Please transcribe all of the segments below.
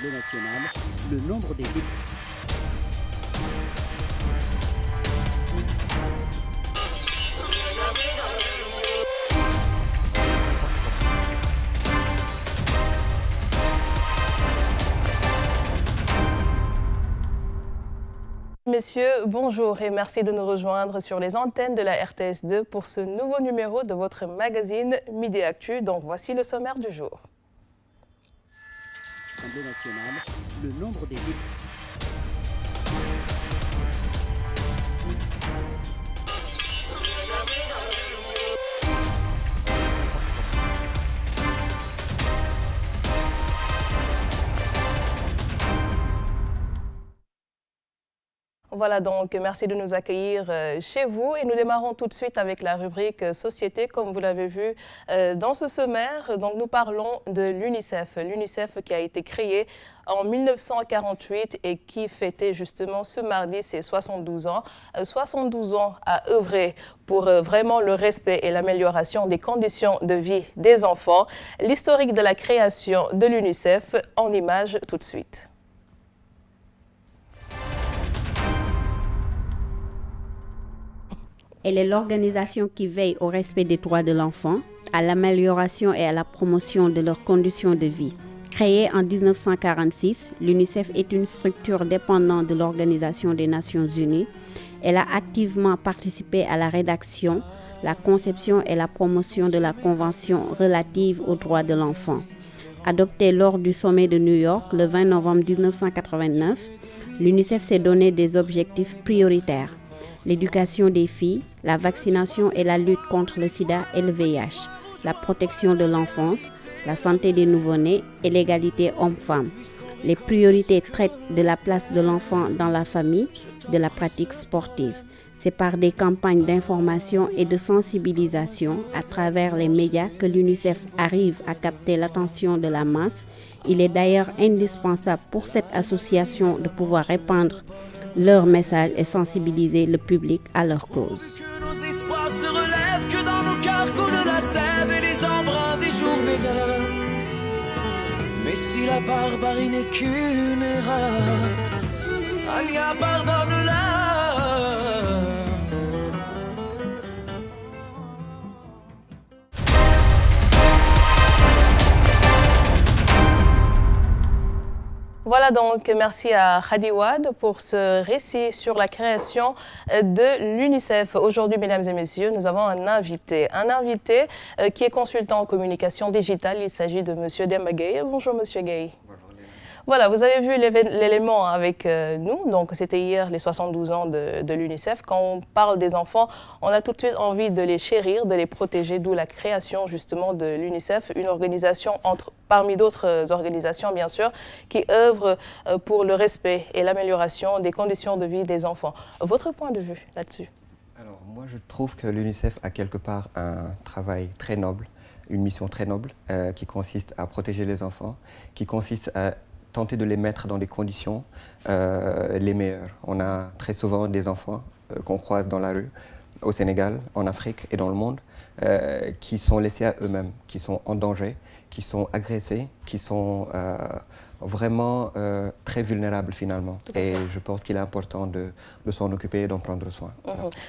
l'Assemblée nationale, le nombre des députés. Messieurs, bonjour et merci de nous rejoindre sur les antennes de la RTS2 pour ce nouveau numéro de votre magazine Midi Actu. Donc voici le sommaire du jour. L'Assemblée nationale, le nombre des députés. Voilà donc, merci de nous accueillir chez vous et nous démarrons tout de suite avec la rubrique Société, comme vous l'avez vu dans ce sommaire. Donc nous parlons de l'UNICEF, l'UNICEF qui a été créé en 1948 et qui fêtait justement ce mardi ses 72 ans. 72 ans à œuvrer pour vraiment le respect et l'amélioration des conditions de vie des enfants. L'historique de la création de l'UNICEF en images tout de suite. Elle est l'organisation qui veille au respect des droits de l'enfant, à l'amélioration et à la promotion de leurs conditions de vie. Créée en 1946, l'UNICEF est une structure dépendante de l'Organisation des Nations Unies. Elle a activement participé à la rédaction, la conception et la promotion de la Convention relative aux droits de l'enfant. Adoptée lors du sommet de New York le 20 novembre 1989, l'UNICEF s'est donné des objectifs prioritaires. L'éducation des filles, la vaccination et la lutte contre le sida et le VIH, la protection de l'enfance, la santé des nouveau-nés et l'égalité homme-femme. Les priorités traitent de la place de l'enfant dans la famille, de la pratique sportive. C'est par des campagnes d'information et de sensibilisation à travers les médias que l'UNICEF arrive à capter l'attention de la masse. Il est d'ailleurs indispensable pour cette association de pouvoir répandre leur message et sensibiliser le public à leur cause. Que nos espoirs se relèvent, que dans nos cœurs coule la sève et les embruns des jours meilleurs. Mais si la barbarie n'est qu'une erreur, Anya, pardonne-la. Voilà donc, merci à Khady Wade pour ce récit sur la création de l'UNICEF. Aujourd'hui, mesdames et messieurs, nous avons un invité qui est consultant en communication digitale. Il s'agit de Monsieur Demba Gueye. Bonjour Monsieur Gueye. Voilà, vous avez vu l'élément avec nous, donc c'était hier les 72 ans de l'UNICEF. Quand on parle des enfants, on a tout de suite envie de les chérir, de les protéger, d'où la création justement de l'UNICEF, une organisation parmi d'autres organisations bien sûr, qui œuvre pour le respect et l'amélioration des conditions de vie des enfants. Votre point de vue là-dessus? Alors moi je trouve que l'UNICEF a quelque part un travail très noble, une mission très noble qui consiste à protéger les enfants, qui consiste à tenter de les mettre dans des conditions les meilleures. On a très souvent des enfants qu'on croise dans la rue, au Sénégal, en Afrique et dans le monde, qui sont laissés à eux-mêmes, qui sont en danger, qui sont agressés, qui sont vraiment très vulnérables finalement. Et je pense qu'il est important de s'en occuper et d'en prendre soin.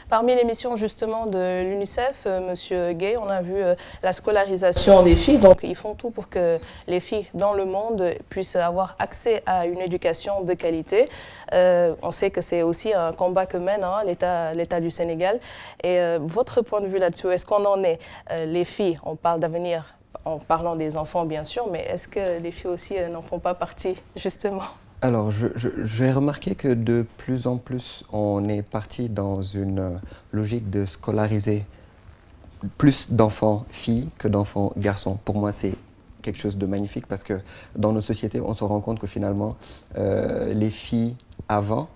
Parmi les missions justement de l'UNICEF, Monsieur Gueye, on a vu la scolarisation des filles. Donc ils font tout pour que les filles dans le monde puissent avoir accès à une éducation de qualité. On sait que c'est aussi un combat que mène l'État du Sénégal. Et votre point de vue là-dessus, est-ce qu'on en est? Les filles, on parle d'avenir en parlant des enfants bien sûr, mais est-ce que les filles aussi n'en font pas partie justement? Alors, j'ai remarqué que de plus en plus, on est parti dans une logique de scolariser plus d'enfants filles que d'enfants garçons. Pour moi, c'est quelque chose de magnifique parce que dans nos sociétés, on se rend compte que finalement, les filles avant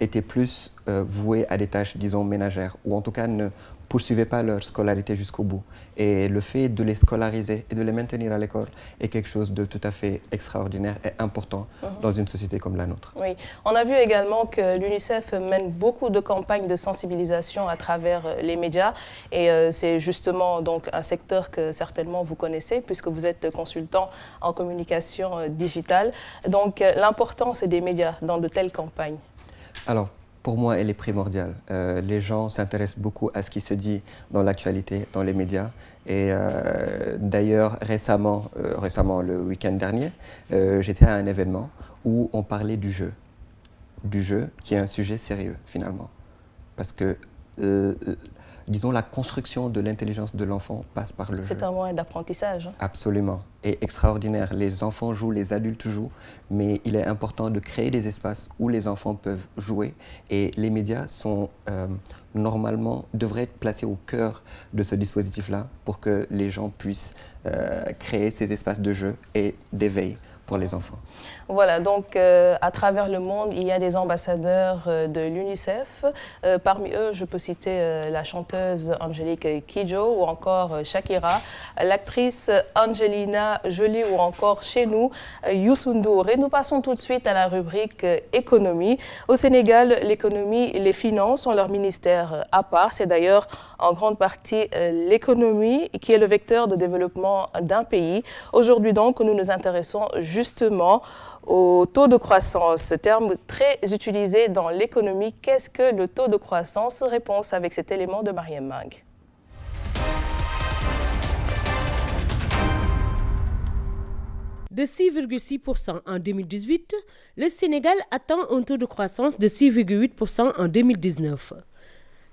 étaient plus voués à des tâches, disons, ménagères, ou en tout cas ne poursuivaient pas leur scolarité jusqu'au bout. Et le fait de les scolariser et de les maintenir à l'école est quelque chose de tout à fait extraordinaire et important dans une société comme la nôtre. Oui, on a vu également que l'UNICEF mène beaucoup de campagnes de sensibilisation à travers les médias et c'est justement donc un secteur que certainement vous connaissez puisque vous êtes consultant en communication digitale. Donc l'importance des médias dans de telles campagnes. Alors, pour moi, elle est primordiale. Les gens s'intéressent beaucoup à ce qui se dit dans l'actualité, dans les médias. Et d'ailleurs, récemment, le week-end dernier, j'étais à un événement où on parlait du jeu. Du jeu, qui est un sujet sérieux, finalement. Parce que, disons, la construction de l'intelligence de l'enfant passe par le jeu. C'est un moyen d'apprentissage. Absolument. Et extraordinaire. Les enfants jouent, les adultes jouent, mais il est important de créer des espaces où les enfants peuvent jouer. Et les médias sont, normalement, devraient être placés au cœur de ce dispositif-là pour que les gens puissent créer ces espaces de jeu et d'éveil pour les enfants. Voilà, donc à travers le monde, il y a des ambassadeurs de l'UNICEF. Parmi eux, je peux citer la chanteuse Angélique Kidjo ou encore Shakira, l'actrice Angelina Jolie ou encore chez nous, Youssou N'Dour. Et nous passons tout de suite à la rubrique économie. Au Sénégal, l'économie et les finances ont leur ministère à part. C'est d'ailleurs en grande partie l'économie qui est le vecteur de développement d'un pays. Aujourd'hui donc, nous nous intéressons justement au taux de croissance, terme très utilisé dans l'économie. Qu'est-ce que le taux de croissance? Réponse avec cet élément de Mariam Mang. De 6,6% en 2018, le Sénégal atteint un taux de croissance de 6,8% en 2019.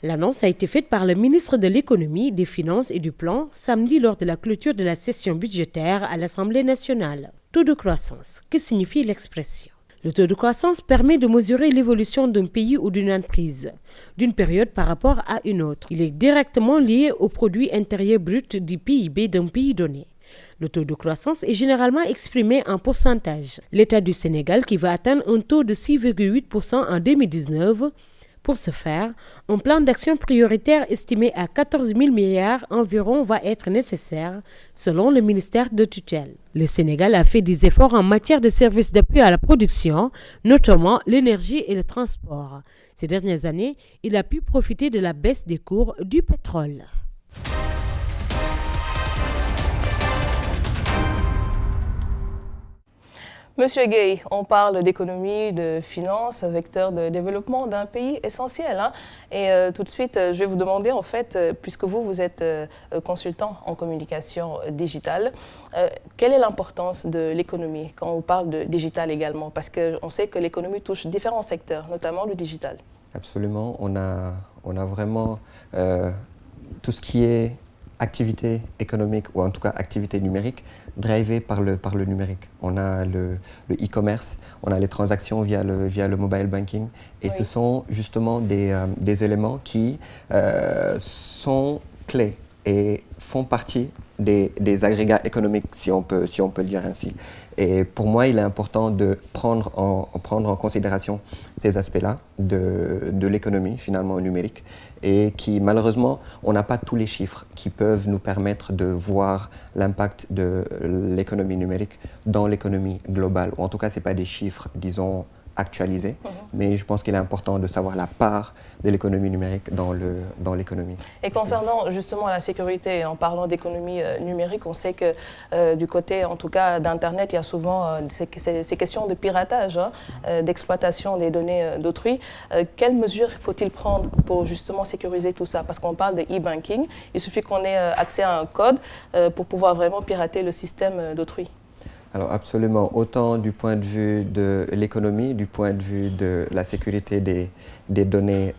L'annonce a été faite par le ministre de l'Économie, des Finances et du Plan samedi lors de la clôture de la session budgétaire à l'Assemblée nationale. Taux de croissance, que signifie l'expression? Le taux de croissance permet de mesurer l'évolution d'un pays ou d'une entreprise, d'une période par rapport à une autre. Il est directement lié au produit intérieur brut du PIB d'un pays donné. Le taux de croissance est généralement exprimé en pourcentage. L'État du Sénégal qui va atteindre un taux de 6,8% en 2019. Pour ce faire, un plan d'action prioritaire estimé à 14 000 milliards environ va être nécessaire, selon le ministère de tutelle. Le Sénégal a fait des efforts en matière de services d'appui à la production, notamment l'énergie et le transport. Ces dernières années, il a pu profiter de la baisse des cours du pétrole. Monsieur Gueye, on parle d'économie, de finances, vecteur de développement d'un pays essentiel. Hein. Et tout de suite, je vais vous demander, en fait, puisque vous êtes consultant en communication digitale, quelle est l'importance de l'économie quand on parle de digital également? Parce qu'on sait que l'économie touche différents secteurs, notamment le digital. Absolument. On a vraiment tout ce qui est activité économique, ou en tout cas activité numérique, drivée par le numérique. On a le e-commerce, on a les transactions via le mobile banking, et oui, ce sont justement des éléments qui sont clés et font partie des agrégats économiques, si on peut le dire ainsi. Et pour moi, il est important de prendre en considération ces aspects-là de l'économie, finalement, numérique, et qui, malheureusement, on n'a pas tous les chiffres qui peuvent nous permettre de voir l'impact de l'économie numérique dans l'économie globale. Ou en tout cas, ce n'est pas des chiffres, disons, actualisés, mais je pense qu'il est important de savoir la part de l'économie numérique dans l'économie. Et concernant justement la sécurité, en parlant d'économie numérique, on sait que du côté, en tout cas, d'Internet, il y a souvent ces questions de piratage, hein, d'exploitation des données d'autrui. Quelles mesures faut-il prendre pour justement sécuriser tout ça? Parce qu'on parle de e-banking, il suffit qu'on ait accès à un code pour pouvoir vraiment pirater le système d'autrui. Alors absolument, autant du point de vue de l'économie, du point de vue de la sécurité des données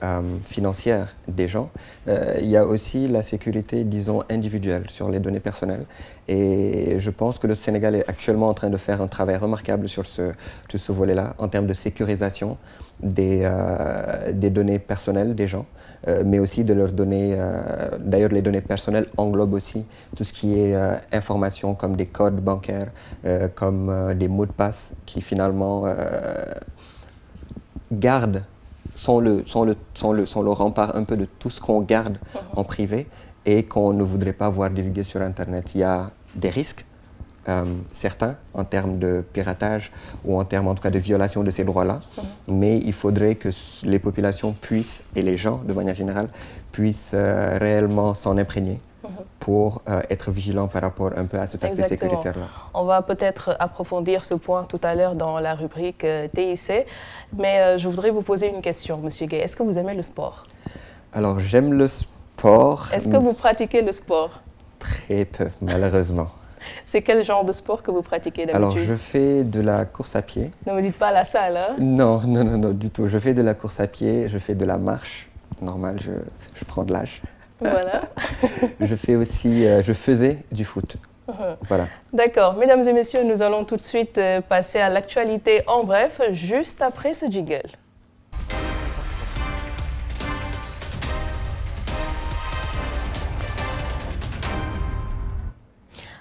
financières des gens, il y a aussi la sécurité, disons, individuelle sur les données personnelles. Et je pense que le Sénégal est actuellement en train de faire un travail remarquable sur ce volet-là, en termes de sécurisation des données personnelles des gens, mais aussi de leurs données. D'ailleurs, les données personnelles englobent aussi tout ce qui est information comme des codes bancaires, comme des mots de passe qui finalement gardent sont le rempart un peu de tout ce qu'on garde en privé et qu'on ne voudrait pas voir divulguer sur Internet. Il y a des risques, certains, en termes de piratage ou en termes en tout cas de violation de ces droits-là, mais il faudrait que les populations puissent, et les gens de manière générale, puissent réellement s'en imprégner pour être vigilants par rapport un peu à cet aspect sécuritaire-là. On va peut-être approfondir ce point tout à l'heure dans la rubrique TIC, mais je voudrais vous poser une question, Monsieur Gueye. Est-ce que vous aimez le sport? Alors, j'aime le sport. Est-ce que vous pratiquez le sport? Très peu, malheureusement. C'est quel genre de sport que vous pratiquez d'habitude? Alors, je fais de la course à pied. Ne me dites pas la salle, hein? Non, du tout. Je fais de la course à pied, je fais de la marche. Normal, je prends de l'âge. Voilà. Je faisais du foot. Voilà. D'accord. Mesdames et messieurs, nous allons tout de suite passer à l'actualité en bref, juste après ce jingle.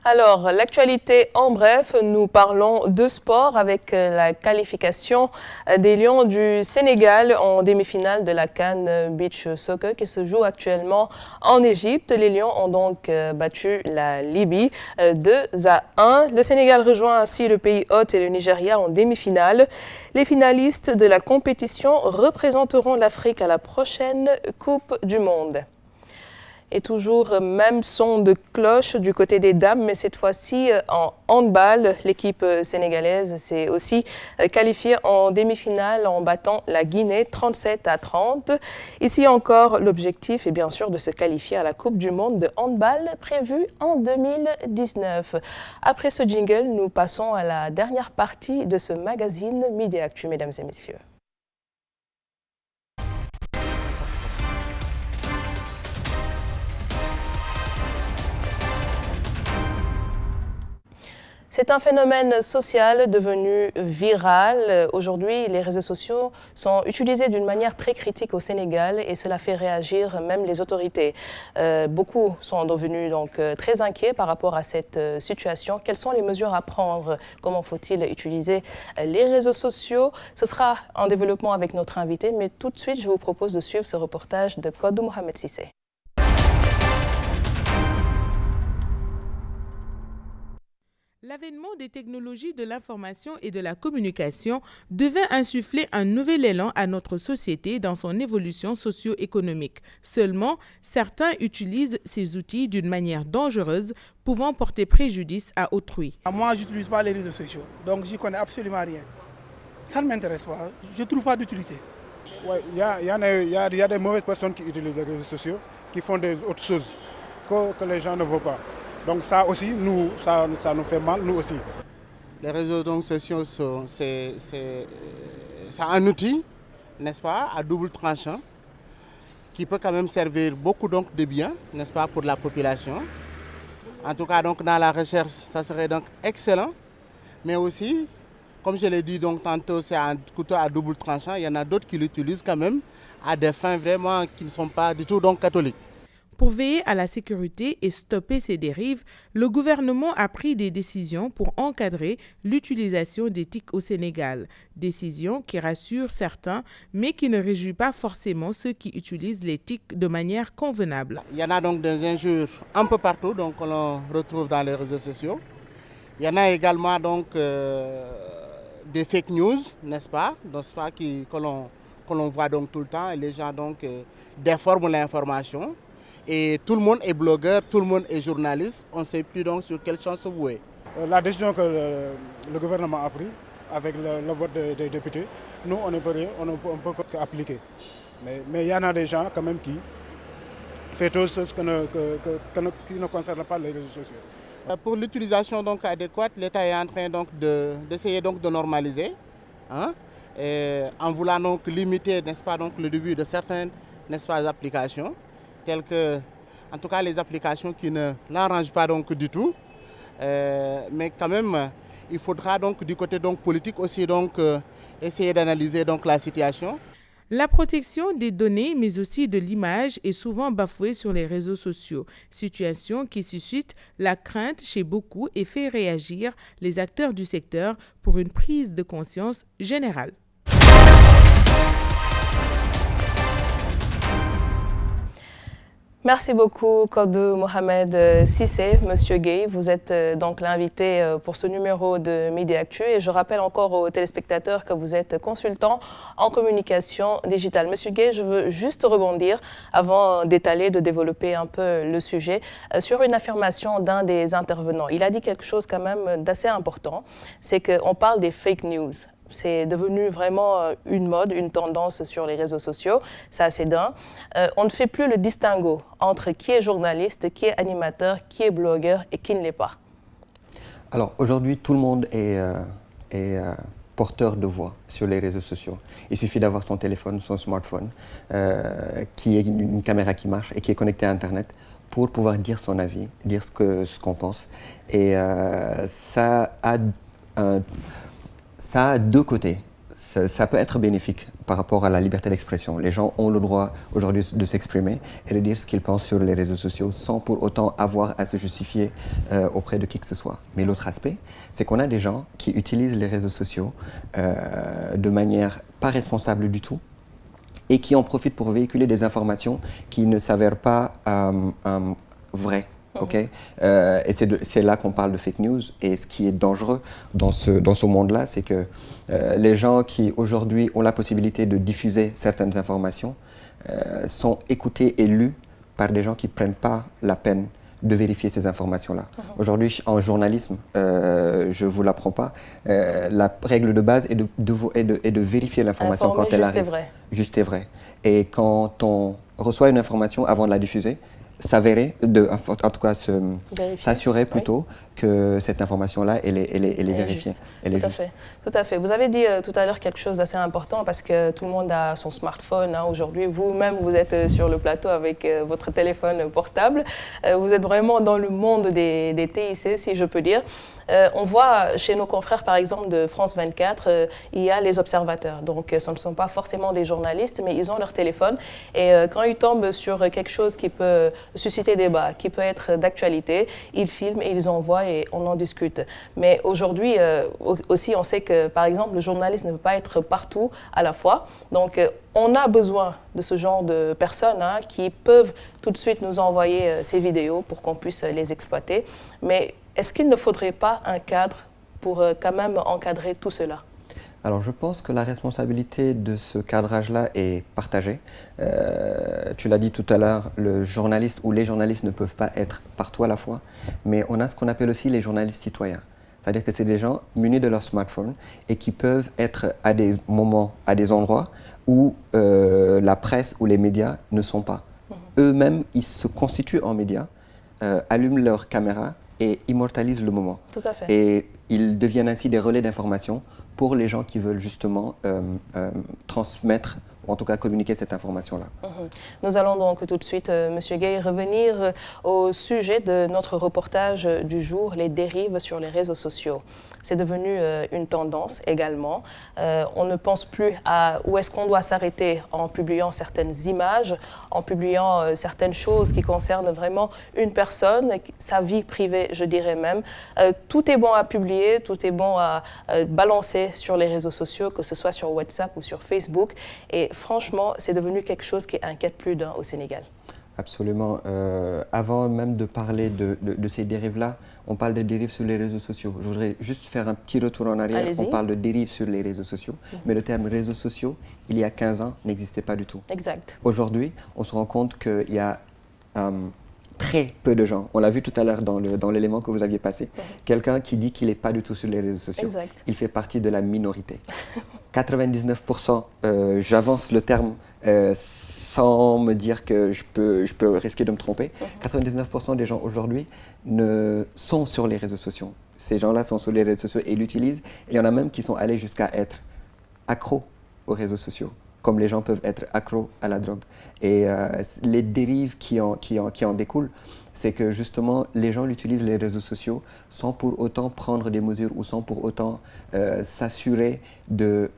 Alors, l'actualité en bref, nous parlons de sport avec la qualification des Lions du Sénégal en demi-finale de la CAN Beach Soccer qui se joue actuellement en Égypte. Les Lions ont donc battu la Libye 2-1. Le Sénégal rejoint ainsi le pays hôte et le Nigeria en demi-finale. Les finalistes de la compétition représenteront l'Afrique à la prochaine Coupe du Monde. Et toujours même son de cloche du côté des dames, mais cette fois-ci en handball. L'équipe sénégalaise s'est aussi qualifiée en demi-finale en battant la Guinée 37-30. Ici encore, l'objectif est bien sûr de se qualifier à la Coupe du Monde de handball prévue en 2019. Après ce jingle, nous passons à la dernière partie de ce magazine Midi Actu, mesdames et messieurs. C'est un phénomène social devenu viral. Aujourd'hui, les réseaux sociaux sont utilisés d'une manière très critique au Sénégal et cela fait réagir même les autorités. Beaucoup sont devenus donc très inquiets par rapport à cette situation. Quelles sont les mesures à prendre? Comment faut-il utiliser les réseaux sociaux? Ce sera en développement avec notre invité, mais tout de suite, je vous propose de suivre ce reportage de Kodou Mohamed Sissé. L'avènement des technologies de l'information et de la communication devait insuffler un nouvel élan à notre société dans son évolution socio-économique. Seulement, certains utilisent ces outils d'une manière dangereuse, pouvant porter préjudice à autrui. Moi, je n'utilise pas les réseaux sociaux, donc je ne connais absolument rien. Ça ne m'intéresse pas, je ne trouve pas d'utilité. Ouais, il y a des mauvaises personnes qui utilisent les réseaux sociaux, qui font des autres choses que les gens ne voient pas. Donc ça aussi, ça nous fait mal, nous aussi. Les réseaux sociaux, c'est un outil, n'est-ce pas, à double tranchant, qui peut quand même servir beaucoup donc, de bien, n'est-ce pas, pour la population. En tout cas, donc, dans la recherche, ça serait donc excellent. Mais aussi, comme je l'ai dit donc, tantôt, c'est un couteau à double tranchant. Il y en a d'autres qui l'utilisent quand même à des fins vraiment qui ne sont pas du tout donc, catholiques. Pour veiller à la sécurité et stopper ces dérives, le gouvernement a pris des décisions pour encadrer l'utilisation des TIC au Sénégal. Décisions qui rassurent certains, mais qui ne réjouissent pas forcément ceux qui utilisent les TIC de manière convenable. Il y en a donc des injures un peu partout donc, que l'on retrouve dans les réseaux sociaux. Il y en a également donc, des fake news, n'est-ce pas, que l'on voit donc, tout le temps. Et les gens donc, déforment l'information. Et tout le monde est blogueur, tout le monde est journaliste. On ne sait plus donc sur quel champ se vouer. La décision que le gouvernement a prise avec le vote des députés, nous, on ne peut rien, on peut qu'appliquer. Mais il y en a des gens quand même qui font d'autres choses qui ne concernent pas les réseaux sociaux. Pour l'utilisation donc adéquate, l'État est en train donc d'essayer donc de normaliser, hein, en voulant donc limiter, n'est-ce pas, donc le début de certaines, n'est-ce pas, applications. Telles que, en tout cas, les applications qui ne l'arrangent pas donc du tout. Mais quand même, il faudra donc du côté donc politique aussi donc essayer d'analyser donc la situation. La protection des données, mais aussi de l'image, est souvent bafouée sur les réseaux sociaux. Situation qui suscite la crainte chez beaucoup et fait réagir les acteurs du secteur pour une prise de conscience générale. Merci beaucoup, Kodou Mohamed Sissé. Monsieur Gueye, vous êtes donc l'invité pour ce numéro de Midi Actu. Et je rappelle encore aux téléspectateurs que vous êtes consultant en communication digitale. Monsieur Gueye, je veux juste rebondir avant d'étaler, de développer un peu le sujet sur une affirmation d'un des intervenants. Il a dit quelque chose quand même d'assez important, c'est qu'on parle des fake news. C'est devenu vraiment une mode, une tendance sur les réseaux sociaux, ça c'est d'un. On ne fait plus le distinguo entre qui est journaliste, qui est animateur, qui est blogueur et qui ne l'est pas. Alors aujourd'hui, tout le monde est porteur de voix sur les réseaux sociaux. Il suffit d'avoir son téléphone, son smartphone, qui est une caméra qui marche et qui est connectée à Internet pour pouvoir dire son avis, dire ce qu'on pense. Et ça a deux côtés. Ça peut être bénéfique par rapport à la liberté d'expression. Les gens ont le droit aujourd'hui de s'exprimer et de dire ce qu'ils pensent sur les réseaux sociaux sans pour autant avoir à se justifier auprès de qui que ce soit. Mais l'autre aspect, c'est qu'on a des gens qui utilisent les réseaux sociaux de manière pas responsable du tout et qui en profitent pour véhiculer des informations qui ne s'avèrent pas vraies. Okay. Et c'est là qu'on parle de fake news. Et ce qui est dangereux dans ce monde-là, c'est que les gens qui aujourd'hui ont la possibilité de diffuser certaines informations sont écoutés et lus par des gens qui ne prennent pas la peine de vérifier ces informations-là. Aujourd'hui, en journalisme, je ne vous l'apprends pas, la règle de base est de vérifier l'information quand elle arrive. Juste et vrai. Et quand on reçoit une information avant de la diffuser, s'avérer, en tout cas s'assurer plutôt que cette information-là, elle est vérifiée. Tout à fait. Vous avez dit tout à l'heure quelque chose d'assez important parce que tout le monde a son smartphone aujourd'hui. Vous-même, vous êtes sur le plateau avec votre téléphone portable. Vous êtes vraiment dans le monde des TIC, si je peux dire. On voit chez nos confrères, par exemple, de France 24, il y a les observateurs. Donc, ce ne sont pas forcément des journalistes, mais ils ont leur téléphone. Et quand ils tombent sur quelque chose qui peut susciter débat, qui peut être d'actualité, ils filment et ils envoient et on en discute. Mais aujourd'hui, aussi, on sait que, par exemple, le journaliste ne peut pas être partout à la fois. Donc, on a besoin de ce genre de personnes qui peuvent tout de suite nous envoyer ces vidéos pour qu'on puisse les exploiter. Mais est-ce qu'il ne faudrait pas un cadre pour quand même encadrer tout cela? Alors je pense que la responsabilité de ce cadrage-là est partagée. Tu l'as dit tout à l'heure, le journaliste ou les journalistes ne peuvent pas être partout à la fois, mais on a ce qu'on appelle aussi les journalistes citoyens. C'est-à-dire que c'est des gens munis de leur smartphone et qui peuvent être à des moments, à des endroits où la presse ou les médias ne sont pas. Eux-mêmes, ils se constituent en médias, allument leur caméra et immortalisent le moment. Tout à fait. Et ils deviennent ainsi des relais d'information pour les gens qui veulent justement transmettre, ou en tout cas communiquer cette information-là. Nous allons donc tout de suite, Monsieur Gueye, revenir au sujet de notre reportage du jour, les dérives sur les réseaux sociaux. C'est devenu une tendance également. On ne pense plus à où est-ce qu'on doit s'arrêter en publiant certaines images, en publiant certaines choses qui concernent vraiment une personne, sa vie privée, je dirais même. Tout est bon à publier, tout est bon à balancer sur les réseaux sociaux, que ce soit sur WhatsApp ou sur Facebook. Et franchement, c'est devenu quelque chose qui inquiète plus d'un au Sénégal. Absolument. Avant même de parler de ces dérives-là, on parle de dérives sur les réseaux sociaux. Je voudrais juste faire un petit retour en arrière. On parle de dérives sur les réseaux sociaux, mais le terme réseaux sociaux, il y a 15 ans, n'existait pas du tout. Exact. Aujourd'hui, on se rend compte qu'il y a très peu de gens. On l'a vu tout à l'heure dans l'élément que vous aviez passé. Quelqu'un qui dit qu'il n'est pas du tout sur les réseaux sociaux. Exact. Il fait partie de la minorité. 99%, j'avance le terme sans me dire que je peux risquer de me tromper. 99% des gens aujourd'hui sont sur les réseaux sociaux. Ces gens-là sont sur les réseaux sociaux et l'utilisent. Et il y en a même qui sont allés jusqu'à être accros aux réseaux sociaux, comme les gens peuvent être accros à la drogue. Et les dérives qui en découlent, c'est que justement, les gens utilisent les réseaux sociaux sans pour autant prendre des mesures ou sans pour autant s'assurer du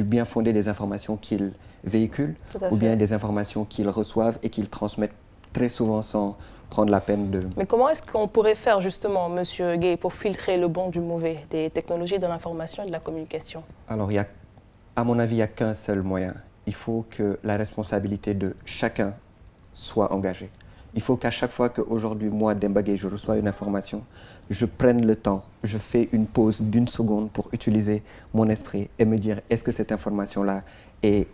bien fondé des informations qu'ils véhiculent ou bien des informations qu'ils reçoivent et qu'ils transmettent très souvent sans prendre la peine de... Mais comment est-ce qu'on pourrait faire justement, Monsieur Gueye, pour filtrer le bon du mauvais des technologies de l'information et de la communication? Alors, à mon avis, il n'y a qu'un seul moyen. Il faut que la responsabilité de chacun soit engagée. Il faut qu'à chaque fois qu'aujourd'hui, moi, Demba Gueye, je reçois une information, je prenne le temps, je fais une pause d'1 seconde pour utiliser mon esprit et me dire est-ce que cette information-là est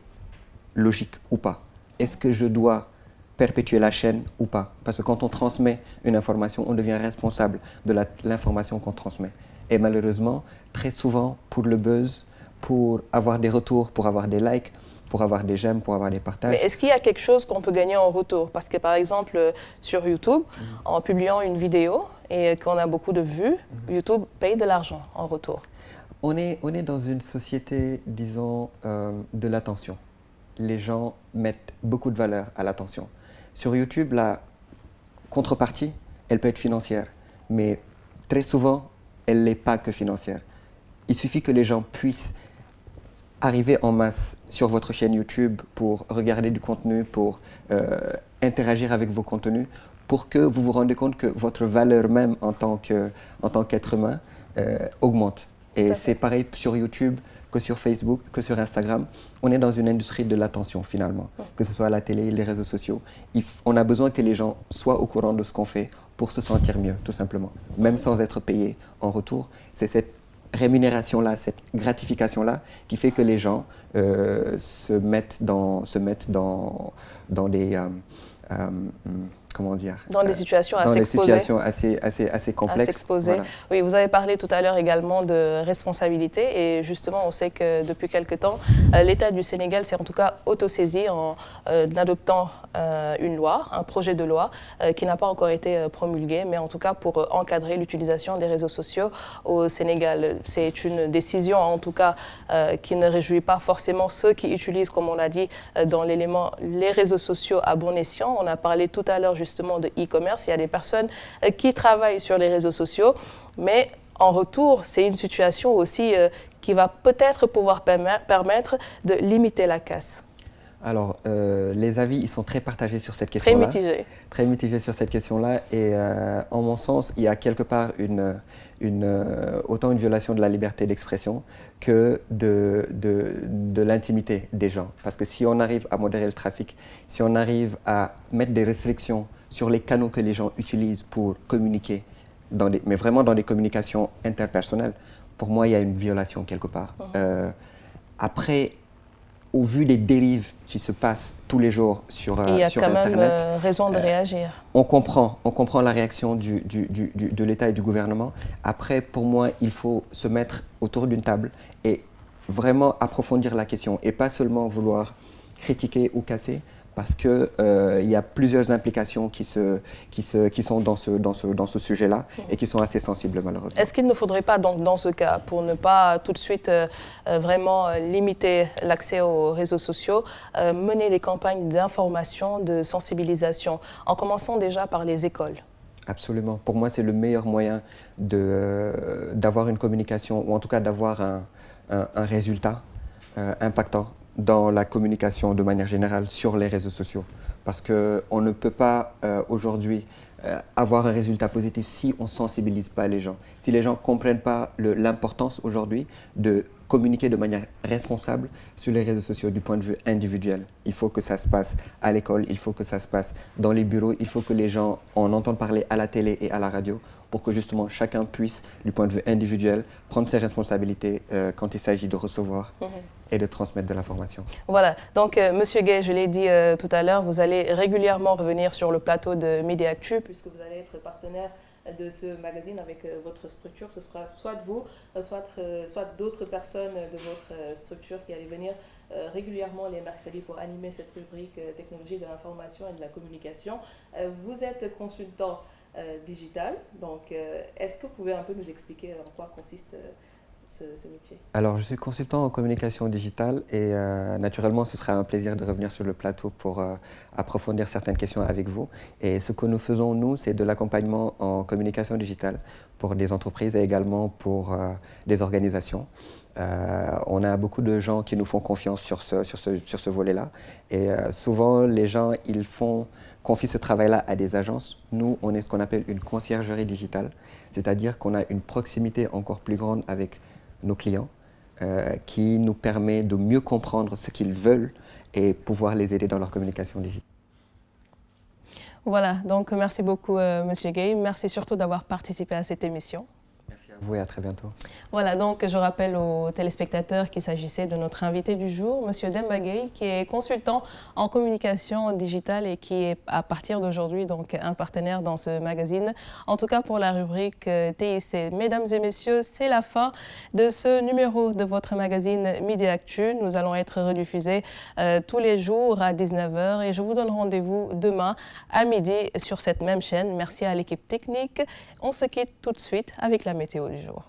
logique ou pas? Est-ce que je dois perpétuer la chaîne ou pas? Parce que quand on transmet une information, on devient responsable de l'information qu'on transmet. Et malheureusement, très souvent, pour le buzz, pour avoir des retours, pour avoir des likes, pour avoir des j'aime, pour avoir des partages. Mais est-ce qu'il y a quelque chose qu'on peut gagner en retour? Parce que par exemple, sur YouTube, en publiant une vidéo et qu'on a beaucoup de vues, YouTube paye de l'argent en retour. On est dans une société, disons, de l'attention. Les gens mettent beaucoup de valeur à l'attention. Sur YouTube, la contrepartie, elle peut être financière, mais très souvent, elle n'est pas que financière. Il suffit que les gens puissent arriver en masse sur votre chaîne YouTube pour regarder du contenu, pour interagir avec vos contenus, pour que vous vous rendez compte que votre valeur même en tant qu'être humain augmente. Et c'est pareil sur YouTube que sur Facebook, que sur Instagram. On est dans une industrie de l'attention finalement, que ce soit à la télé, les réseaux sociaux. On a besoin que les gens soient au courant de ce qu'on fait pour se sentir mieux, tout simplement. Même sans être payé en retour. C'est cette rémunération-là, cette gratification-là qui fait que les gens se mettent dans des... comment dire, dans des situations dans assez des exposées. situations assez complexes. À s'exposer. Voilà. Oui, vous avez parlé tout à l'heure également de responsabilité et justement, on sait que depuis quelque temps, l'État du Sénégal s'est en tout cas autosaisi en adoptant une loi, un projet de loi qui n'a pas encore été promulgué, mais en tout cas pour encadrer l'utilisation des réseaux sociaux au Sénégal. C'est une décision en tout cas qui ne réjouit pas forcément ceux qui utilisent, comme on l'a dit, dans l'élément les réseaux sociaux à bon escient. On a parlé tout à l'heure justement de e-commerce. Il y a des personnes qui travaillent sur les réseaux sociaux, mais en retour, c'est une situation aussi qui va peut-être pouvoir permettre de limiter la casse. Alors, les avis, ils sont très partagés sur cette question-là. Très mitigés. Très mitigés sur cette question-là. Et en mon sens, il y a quelque part autant une violation de la liberté d'expression que de l'intimité des gens. Parce que si on arrive à modérer le trafic, si on arrive à mettre des restrictions sur les canaux que les gens utilisent pour communiquer, mais vraiment dans des communications interpersonnelles, pour moi, il y a une violation quelque part. Après, au vu des dérives qui se passent tous les jours sur Internet, il y a quand même raison de réagir. On comprend la réaction de l'État et du gouvernement. Après, pour moi, il faut se mettre autour d'une table et vraiment approfondir la question et pas seulement vouloir critiquer ou casser, parce qu'il y a plusieurs implications qui sont dans ce sujet-là et qui sont assez sensibles malheureusement. Est-ce qu'il ne faudrait pas, donc, dans ce cas, pour ne pas tout de suite vraiment limiter l'accès aux réseaux sociaux, mener des campagnes d'information, de sensibilisation, en commençant déjà par les écoles? Absolument. Pour moi, c'est le meilleur moyen d'avoir une communication, ou en tout cas d'avoir un résultat impactant dans la communication de manière générale sur les réseaux sociaux. Parce qu'on ne peut pas aujourd'hui avoir un résultat positif si on ne sensibilise pas les gens. Si les gens ne comprennent pas l'importance aujourd'hui de communiquer de manière responsable sur les réseaux sociaux du point de vue individuel. Il faut que ça se passe à l'école, il faut que ça se passe dans les bureaux, il faut que les gens en entendent parler à la télé et à la radio pour que justement chacun puisse, du point de vue individuel, prendre ses responsabilités quand il s'agit de recevoir et de transmettre de l'information. Voilà, donc Monsieur Gueye, je l'ai dit tout à l'heure, vous allez régulièrement revenir sur le plateau de Mediactu puisque vous allez être partenaire de ce magazine avec votre structure. Ce sera soit vous, soit d'autres personnes de votre structure qui allaient venir régulièrement les mercredis pour animer cette rubrique technologie de l'information et de la communication. Vous êtes consultant digital, donc est-ce que vous pouvez un peu nous expliquer en quoi consiste ce métier? Alors, je suis consultant en communication digitale et naturellement, ce sera un plaisir de revenir sur le plateau pour approfondir certaines questions avec vous. Et ce que nous faisons, nous, c'est de l'accompagnement en communication digitale pour des entreprises et également pour des organisations. On a beaucoup de gens qui nous font confiance sur ce volet-là. Et souvent, les gens, confient ce travail-là à des agences. Nous, on est ce qu'on appelle une conciergerie digitale, c'est-à-dire qu'on a une proximité encore plus grande avec nos clients qui nous permet de mieux comprendre ce qu'ils veulent et pouvoir les aider dans leur communication digitale. Voilà, donc merci beaucoup Monsieur Gueye. Merci surtout d'avoir participé à cette émission. Merci à vous et à très bientôt. Voilà, donc je rappelle aux téléspectateurs qu'il s'agissait de notre invité du jour, Monsieur Demba Gueye, qui est consultant en communication digitale et qui est à partir d'aujourd'hui donc un partenaire dans ce magazine. En tout cas pour la rubrique TIC. Mesdames et messieurs, c'est la fin de ce numéro de votre magazine Midi Actu. Nous allons être rediffusés tous les jours à 19h et je vous donne rendez-vous demain à midi sur cette même chaîne. Merci à l'équipe technique. On se quitte tout de suite avec la météo du jour.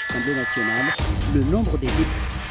Assemblée nationale, le nombre des députés